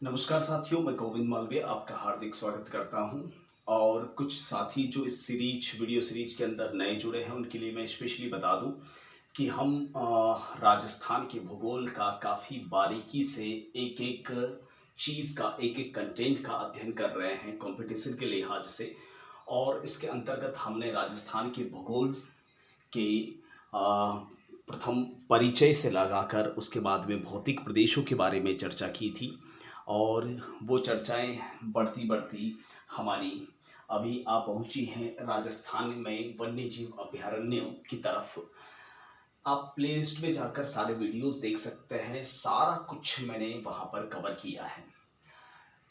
नमस्कार साथियों, मैं गोविंद मालवीय आपका हार्दिक स्वागत करता हूं। और कुछ साथी जो इस वीडियो सीरीज के अंदर नए जुड़े हैं उनके लिए मैं स्पेशली बता दूं कि हम राजस्थान के भूगोल का काफ़ी बारीकी से एक एक चीज़ का एक एक कंटेंट का अध्ययन कर रहे हैं कंपटीशन के लिहाज से। और इसके अंतर्गत हमने राजस्थान के भूगोल के प्रथम परिचय से लगाकर उसके बाद में भौतिक प्रदेशों के बारे में चर्चा की थी। और वो चर्चाएं बढ़ती बढ़ती हमारी अभी आ पहुंची हैं राजस्थान में वन्य जीव अभयारण्यों की तरफ। आप प्लेलिस्ट में जाकर सारे वीडियोस देख सकते हैं, सारा कुछ मैंने वहां पर कवर किया है,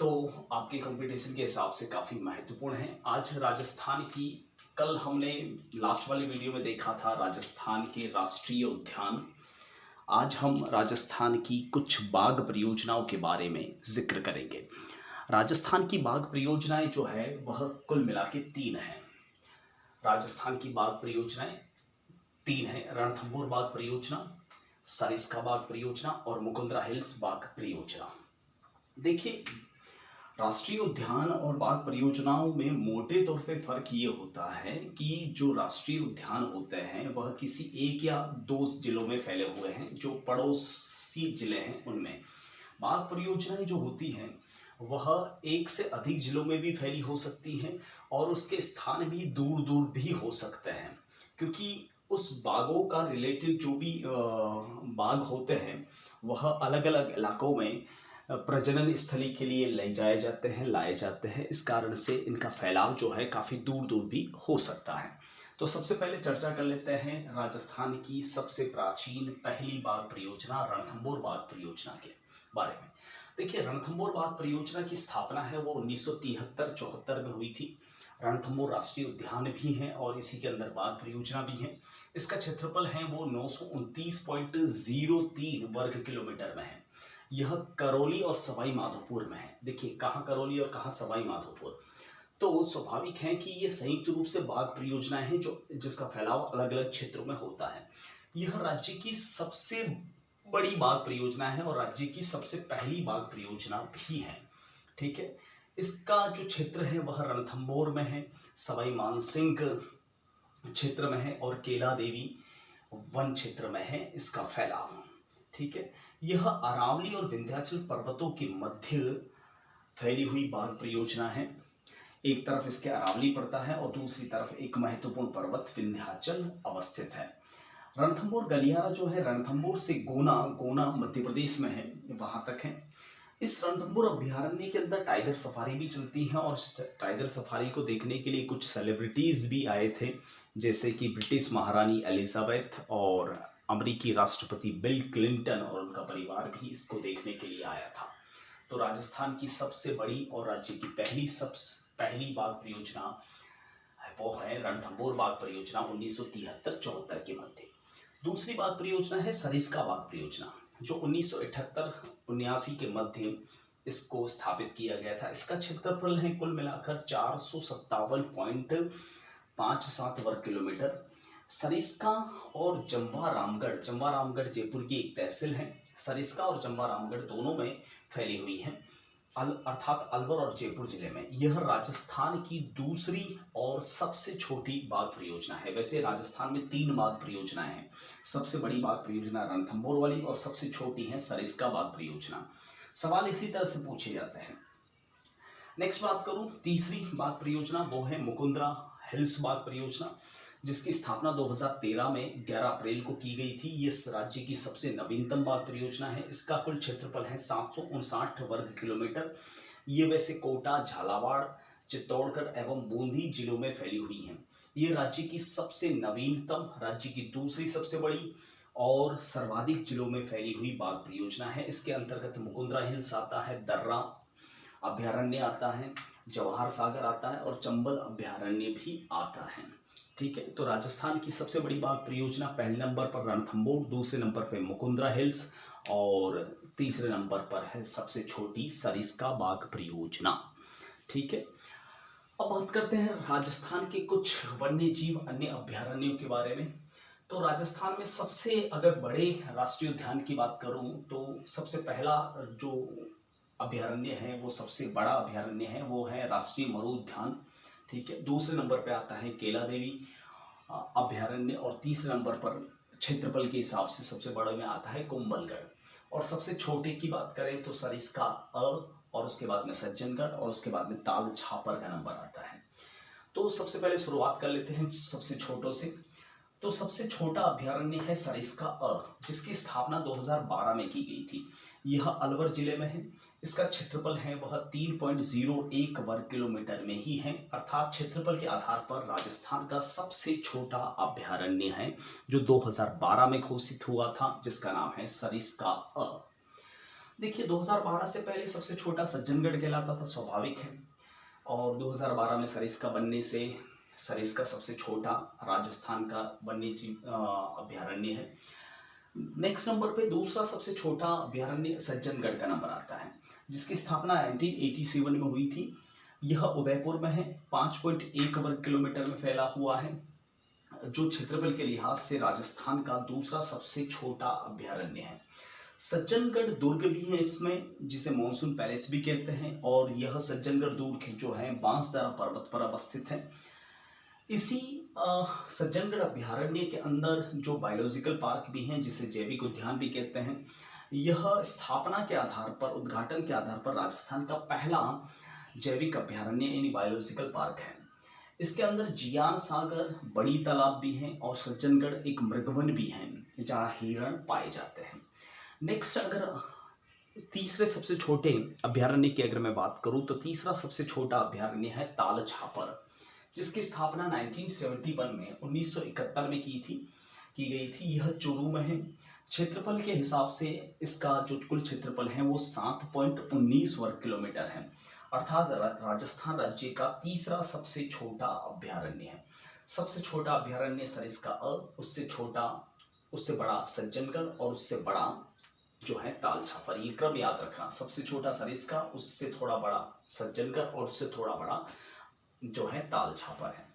तो आपके कंपटीशन के हिसाब से काफ़ी महत्वपूर्ण है। आज राजस्थान की, कल हमने लास्ट वाले वीडियो में देखा था राजस्थान के राष्ट्रीय उद्यान। आज हम राजस्थान की कुछ बाघ परियोजनाओं के बारे में जिक्र करेंगे। राजस्थान की बाघ परियोजनाएं जो है वह कुल मिला के 3 हैं। राजस्थान की बाघ परियोजनाएं 3 हैं: रणथंभौर बाघ परियोजना, सरिस्का बाघ परियोजना और मुकुंदरा हिल्स बाघ परियोजना। देखिए, राष्ट्रीय उद्यान और बाघ परियोजनाओं में मोटे तौर पे फर्क ये होता है कि जो राष्ट्रीय उद्यान होते हैं वह किसी एक या 2 जिलों में फैले हुए हैं, जो पड़ोसी जिले हैं उनमें। बाघ परियोजनाएं जो होती हैं वह एक से अधिक जिलों में भी फैली हो सकती हैं और उसके स्थान भी दूर दूर भी हो सकते हैं, क्योंकि उस बाघों का रिलेटेड जो भी बाघ होते हैं वह अलग अलग इलाकों में प्रजनन स्थली के लिए लाए जाते हैं। इस कारण से इनका फैलाव जो है काफ़ी दूर दूर भी हो सकता है। तो सबसे पहले चर्चा कर लेते हैं राजस्थान की सबसे प्राचीन पहली बाघ परियोजना रणथंभौर बाघ परियोजना के बारे में। देखिए, रणथंभौर बाघ परियोजना की स्थापना है वो 1973-74 में हुई थी। रणथंभौर राष्ट्रीय उद्यान भी है और इसी के अंदर बाघ परियोजना भी है। इसका क्षेत्रफल है वो 929.03 वर्ग किलोमीटर में है। यह करौली और सवाई माधोपुर में है। देखिए, कहाँ करौली और कहाँ सवाई माधोपुर, तो स्वाभाविक है कि ये संयुक्त रूप से बाघ परियोजनाएं हैं जिसका फैलाव अलग अलग क्षेत्रों में होता है। यह राज्य की सबसे बड़ी बाघ परियोजना है और राज्य की सबसे पहली बाघ परियोजना भी है। ठीक है, इसका जो क्षेत्र है वह रणथंभौर में है, सवाई मानसिंह क्षेत्र में है और केला देवी वन क्षेत्र में है इसका फैलाव। ठीक है, यह अरावली और विंध्याचल पर्वतों के मध्य फैली हुई बाघ परियोजना है। एक तरफ इसके अरावली पड़ता है और दूसरी तरफ एक महत्वपूर्ण पर्वत विंध्याचल अवस्थित है। रणथंभौर गलियारा जो है रणथंभौर से गोना मध्य प्रदेश में है, वहां तक है। इस रणथंभौर अभयारण्य के अंदर टाइगर सफारी भी चलती है और टाइगर सफारी को देखने के लिए कुछ सेलिब्रिटीज भी आए थे, जैसे कि ब्रिटिश महारानी एलिजाबेथ और अमेरिकी राष्ट्रपति बिल क्लिंटन और उनका परिवार भी इसको देखने के लिए आया था। तो राजस्थान की सबसे बड़ी और राज्य की पहली बाघ परियोजना वो है रणथंभौर बाघ परियोजना 1973-74 के मध्य। दूसरी बाघ परियोजना है सरिस्का बाघ परियोजना, जो 1978-79 के मध्य इसको स्थापित किया गया था। इसका क्षेत्रफल है कुल मिलाकर 457.57 वर्ग किलोमीटर। सरिस्का और जम्वा रामगढ़ जयपुर की एक तहसील है। सरिस्का और जम्वा रामगढ़ दोनों में फैली हुई है, अर्थात अलवर और जयपुर जिले में। यह राजस्थान की दूसरी और सबसे छोटी बाघ परियोजना है। वैसे राजस्थान में 3 बाघ परियोजनाएं हैं। सबसे बड़ी बाघ परियोजना रणथंभौर वाली और सबसे छोटी है सरिस्का बाघ परियोजना। सवाल इसी तरह से पूछे जाते हैं। नेक्स्ट बात करूं, तीसरी बाघ परियोजना वो है मुकुंदरा हिल्स बाघ परियोजना, जिसकी स्थापना 2013 में 11 अप्रैल को की गई थी। ये राज्य की सबसे नवीनतम बाघ परियोजना है। इसका कुल क्षेत्रफल है 759 वर्ग किलोमीटर। ये वैसे कोटा, झालावाड़, चित्तौड़गढ़ एवं बूंदी जिलों में फैली हुई है। ये राज्य की सबसे नवीनतम, राज्य की दूसरी सबसे बड़ी और सर्वाधिक जिलों में फैली हुई बाघ परियोजना है। इसके अंतर्गत मुकुंदरा हिल्स आता है, दर्रा अभयारण्य आता है, जवाहर सागर आता है और चंबल अभयारण्य भी आता है। ठीक है, तो राजस्थान की सबसे बड़ी बाघ परियोजना पहले नंबर पर रणथंभौर, दूसरे नंबर पर मुकुंदरा हिल्स और तीसरे नंबर पर है सबसे छोटी सरिस्का बाघ परियोजना। ठीक है, अब बात करते हैं राजस्थान के कुछ वन्य जीव अन्य अभयारण्यों के बारे में। तो राजस्थान में सबसे अगर बड़े राष्ट्रीय उद्यान की बात करूं तो सबसे पहला जो अभ्यारण्य है वो सबसे बड़ा अभ्यारण्य है वो है राष्ट्रीय मरु उद्यान। ठीक है, दूसरे नंबर पे आता है केला देवी अभ्यारण्य और तीसरे नंबर पर क्षेत्रफल के हिसाब से सबसे बड़े में आता है कुंभलगढ़। और सबसे छोटे की बात करें तो सरिस्का और उसके बाद में सज्जनगढ़ और उसके बाद में ताल छापर का नंबर आता है। तो सबसे पहले शुरुआत कर लेते हैं सबसे छोटों से। तो सबसे छोटा अभ्यारण्य है सरिस्का जिसकी स्थापना 2012 में की गई थी। यह अलवर जिले में है। इसका क्षेत्रफल है वह 3.01 वर्ग किलोमीटर में ही है, अर्थात क्षेत्रफल के आधार पर राजस्थान का सबसे छोटा अभ्यारण्य है जो 2012 में घोषित हुआ था, जिसका नाम है सरिस्का। देखिए 2012 से पहले सबसे छोटा सज्जनगढ़ कहलाता था, स्वाभाविक है। और 2012 में सरिस्का बनने से सरिस्का सबसे छोटा राजस्थान का वन्य जीव अभ्यारण्य है। नेक्स्ट नंबर पे दूसरा सबसे छोटा अभ्यारण्य सज्जनगढ़ का नंबर आता है, जिसकी स्थापना 1987 में हुई थी। यह उदयपुर में है, 5.1 वर्ग किलोमीटर में फैला हुआ है, जो क्षेत्रफल के लिहाज से राजस्थान का दूसरा सबसे छोटा अभ्यारण्य है। सज्जनगढ़ दुर्ग भी है इसमें, जिसे मॉनसून पैलेस भी कहते हैं, और यह सज्जनगढ़ दुर्ग जो है बांसदरा पर्वत पर अवस्थित है। इसी सज्जनगढ़ अभ्यारण्य के अंदर जो बायोलॉजिकल पार्क भी हैं, जिसे जैविक उद्यान भी कहते हैं, यह स्थापना के आधार पर, उद्घाटन के आधार पर राजस्थान का पहला जैविक अभ्यारण्य यानी बायोलॉजिकल पार्क है। इसके अंदर जियान सागर, बड़ी तालाब भी हैं और सज्जनगढ़ एक मृगवन भी है जहाँ हिरण पाए जाते हैं। नेक्स्ट अगर तीसरे सबसे छोटे अभ्यारण्य की अगर मैं बात करूँ तो तीसरा सबसे छोटा अभ्यारण्य है ताल छापर, जिसकी स्थापना 1971 में की गई थी। यह चूरू में है। क्षेत्रफल के हिसाब से इसका जो कुल क्षेत्रफल है वो 7.19 वर्ग किलोमीटर है, अर्थात राजस्थान राज्य का तीसरा सबसे छोटा अभ्यारण्य है। सबसे छोटा अभ्यारण्य सरिस्का उससे बड़ा सज्जनगढ़ और उससे बड़ा जो है ताल छापर। ये क्रम याद रखना, सबसे छोटा सरिस्का, उससे थोड़ा बड़ा सज्जनगढ़ और उससे थोड़ा बड़ा जो है ताल छापर है।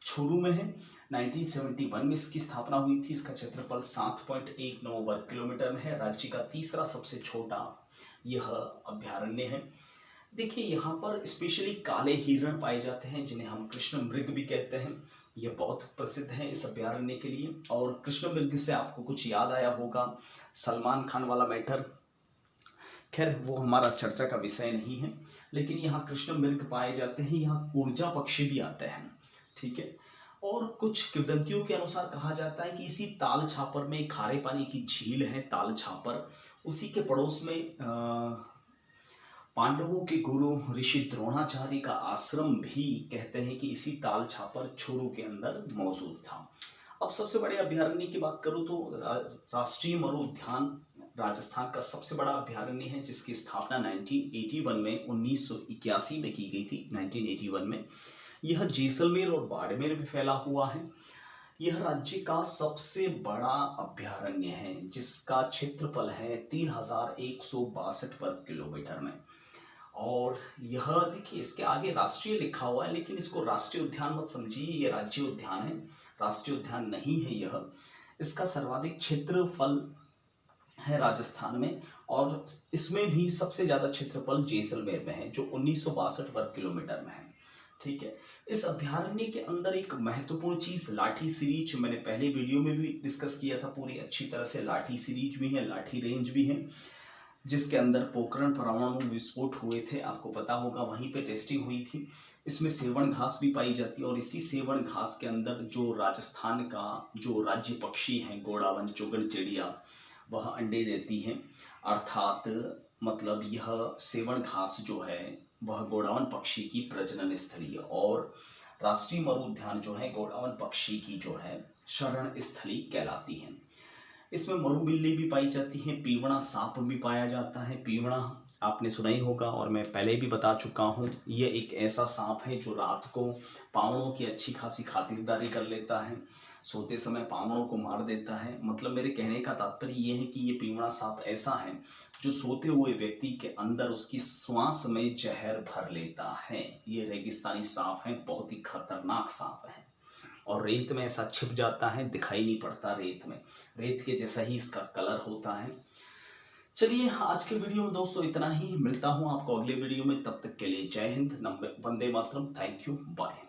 चूरू में है। 1971 में इसकी स्थापना हुई थी। इसका क्षेत्रफल 7.19 वर्ग किलोमीटर में है। राज्य का तीसरा सबसे छोटा यह अभ्यारण्य है। देखिए यहाँ पर स्पेशली काले हिरण पाए जाते हैं, जिन्हें हम कृष्ण मृग भी कहते हैं। यह बहुत प्रसिद्ध है इस अभ्यारण्य के लिए। और कृष्ण मृग से आपको कुछ याद आया होगा, सलमान खान वाला मैटर। खैर वो हमारा चर्चा का विषय नहीं है, लेकिन यहाँ कृष्ण मृग पाए जाते हैं। यहाँ ऊर्जा पक्षी भी आते हैं। ठीक है। और कुछ किंवदंतियों के अनुसार कहा जाता है कि इसी ताल छापर में खारे पानी की झील है ताल छापर। उसी के पड़ोस में पांडवों के गुरु ऋषि द्रोणाचार्य का आश्रम भी कहते हैं कि इसी ताल छापर चूरू के अंदर मौजूद था। अब सबसे बड़े अभ्यारण्य की बात करूँ तो राष्ट्रीय मरु उद्यान राजस्थान का सबसे बड़ा अभ्यारण्य है, जिसकी स्थापना 1981 में की गई थी। 1981 में यह जैसलमेर और बाड़मेर में फैला हुआ है। यह राज्य का सबसे बड़ा अभ्यारण्य है, जिसका क्षेत्रफल है 3162 वर्ग किलोमीटर में। और यह देखिए इसके आगे राष्ट्रीय लिखा हुआ है, लेकिन इसको राष्ट्रीय उद्यान मत समझिए, ये राज्य उद्यान है, राष्ट्रीय उद्यान नहीं है यह। इसका सर्वाधिक क्षेत्रफल है राजस्थान में, और इसमें भी सबसे ज़्यादा क्षेत्रफल जैसलमेर में है, जो 1962 वर्ग किलोमीटर में है। ठीक है। इस अभ्यारण्य के अंदर एक महत्वपूर्ण चीज़ लाठी सीरीज, मैंने पहले वीडियो में भी डिस्कस किया था पूरी अच्छी तरह से। लाठी सीरीज भी है, लाठी रेंज भी है, जिसके अंदर पोखरण परमाणु विस्फोट हुए थे, आपको पता होगा, वहीं पे टेस्टिंग हुई थी। इसमें सेवण घास भी पाई जाती है, और इसी सेवण घास के अंदर जो राजस्थान का जो राज्य पक्षी हैं गोड़ावन चुगल चिड़िया, वह अंडे देती हैं। अर्थात मतलब यह सेवण घास जो है वह गोड़ावन पक्षी की प्रजनन स्थली है, और राष्ट्रीय मरु उद्यान जो है गोड़ावन पक्षी की जो है शरण स्थली कहलाती है। इसमें मरु बिल्ली भी पाई जाती है, पीवड़ा सांप भी पाया जाता है। पीवड़ा आपने सुना ही होगा और मैं पहले भी बता चुका हूँ, ये एक ऐसा सांप है जो रात को पावड़ों की अच्छी खासी खातिरदारी कर लेता है, सोते समय पावड़ों को मार देता है। मतलब मेरे कहने का तात्पर्य ये है कि ये पीवड़ा सांप ऐसा है जो सोते हुए व्यक्ति के अंदर उसकी श्वास में जहर भर लेता है। ये रेगिस्तानी सांप है, बहुत ही खतरनाक सांप है, और रेत में ऐसा छिप जाता है, दिखाई नहीं पड़ता रेत में, रेत के जैसा ही इसका कलर होता है। चलिए आज के वीडियो में दोस्तों इतना ही, मिलता हूँ आपको अगले वीडियो में, तब तक के लिए जय Hind, Vande Mataram, thank you, bye.